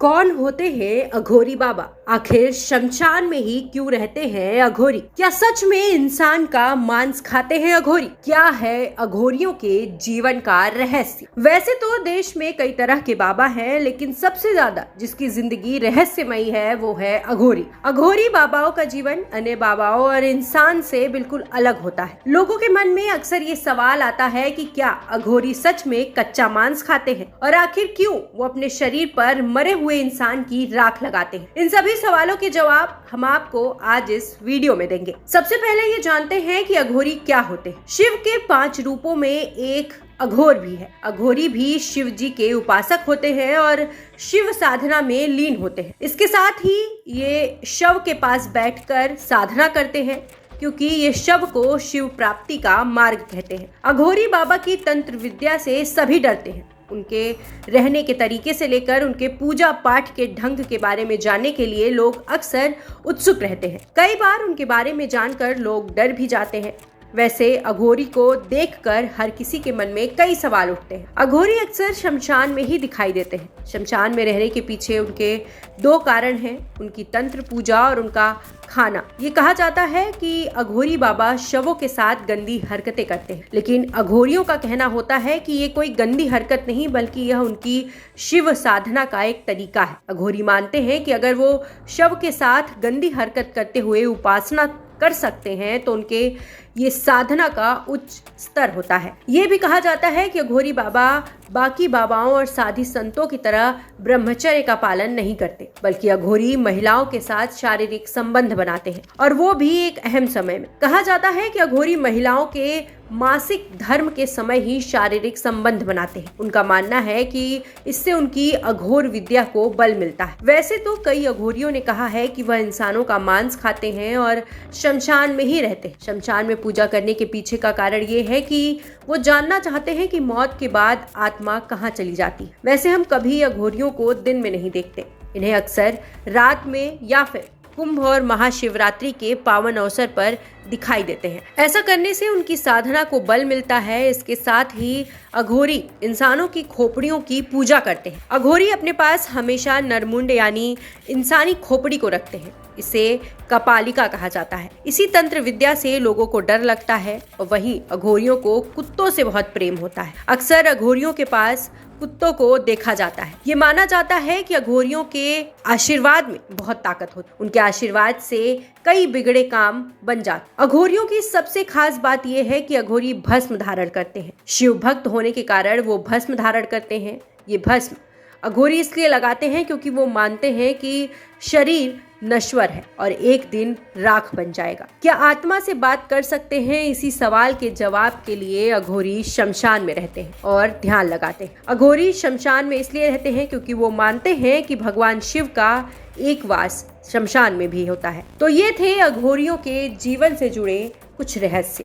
कौन होते हैं अघोरी बाबा? आखिर शमशान में ही क्यों रहते हैं अघोरी? क्या सच में इंसान का मांस खाते हैं अघोरी? क्या है अघोरियों के जीवन का रहस्य? वैसे तो देश में कई तरह के बाबा हैं, लेकिन सबसे ज्यादा जिसकी जिंदगी रहस्यमयी है वो है अघोरी। अघोरी बाबाओं का जीवन अन्य बाबाओं और इंसान से बिल्कुल अलग होता है। लोगों के मन में अक्सर ये सवाल आता है कि क्या अघोरी सच में कच्चा मांस खाते हैं, और आखिर क्यों वो अपने शरीर पर मरे हुए इंसान की राख लगाते हैं। इन सभी सवालों के जवाब हम आपको आज इस वीडियो में देंगे। सबसे पहले ये जानते हैं कि अघोरी क्या होते हैं। शिव के 5 रूपों में एक अघोर भी है। अघोरी भी शिव जी के उपासक होते हैं और शिव साधना में लीन होते हैं। इसके साथ ही ये शव के पास बैठकर साधना करते हैं, क्योंकि ये शव को शिव प्राप्ति का मार्ग कहते हैं। अघोरी बाबा की तंत्र विद्या से सभी डरते हैं। उनके रहने के तरीके से लेकर उनके पूजा पाठ के ढंग के बारे में जानने के लिए लोग अक्सर उत्सुक रहते हैं। कई बार उनके बारे में जानकर लोग डर भी जाते हैं। वैसे अघोरी को देखकर हर किसी के मन में कई सवाल उठते हैं। अघोरी अक्सर शमशान में ही दिखाई देते हैं। शमशान में रहने के पीछे उनके 2 कारण हैं, उनकी तंत्र पूजा और उनका खाना। ये कहा जाता है कि अघोरी बाबा शवों के साथ गंदी हरकतें करते हैं, लेकिन अघोरियों का कहना होता है कि ये कोई गंदी हरकत नहीं, बल्कि यह उनकी शिव साधना का एक तरीका है। अघोरी मानते हैं कि अगर वो शव के साथ गंदी हरकत करते हुए उपासना कर सकते हैं तो उनके ये साधना का उच्च स्तर होता है। ये भी कहा जाता है कि अघोरी बाबा बाकी बाबाओं और साधी संतों की तरह ब्रह्मचर्य का पालन नहीं करते, बल्कि अघोरी महिलाओं के साथ शारीरिक संबंध बनाते हैं, और वो भी एक अहम समय में। कहा जाता है कि अघोरी महिलाओं के मासिक धर्म के समय ही शारीरिक संबंध बनाते हैं। उनका मानना है कि इससे उनकी अघोर विद्या को बल मिलता है। वैसे तो कई अघोरियों ने कहा है कि वह इंसानों का मांस खाते हैं और शमशान में ही रहते हैं। शमशान में पूजा करने के पीछे का कारण ये है कि वो जानना चाहते हैं कि मौत के बाद आत्मा कहाँ चली जाती है। वैसे हम कभी अघोरियों को दिन में नहीं देखते, इन्हें अक्सर रात में या फिर कुंभ और महाशिवरात्रि के पावन अवसर पर दिखाई देते हैं। ऐसा करने से उनकी साधना को बल मिलता है। इसके साथ ही अघोरी इंसानों की खोपड़ियों की पूजा करते हैं। अघोरी अपने पास हमेशा नरमुंड यानी इंसानी खोपड़ी को रखते हैं। इसे कपालिका कहा जाता है। इसी तंत्र विद्या से लोगों को डर लगता है, और वहीं अघोरियों को कुत्तों से बहुत प्रेम होता है। अक्सर अघोरियों के पास कुत्तों को देखा जाता है। ये माना जाता है कि अघोरियों के आशीर्वाद में बहुत ताकत होती है। उनके आशीर्वाद से कई बिगड़े काम बन जाते। अघोरियों की सबसे खास बात यह है कि अघोरी भस्म धारण करते हैं। शिव भक्त होने के कारण वो भस्म धारण करते हैं। ये भस्म अघोरी इसलिए लगाते हैं क्योंकि वो मानते हैं कि शरीर नश्वर है और एक दिन राख बन जाएगा। क्या आत्मा से बात कर सकते हैं? इसी सवाल के जवाब के लिए अघोरी शमशान में रहते हैं और ध्यान लगाते हैं। अघोरी शमशान में इसलिए रहते हैं क्योंकि वो मानते हैं कि भगवान शिव का एक वास शमशान में भी होता है। तो ये थे अघोरियों के जीवन से जुड़े कुछ रहस्य।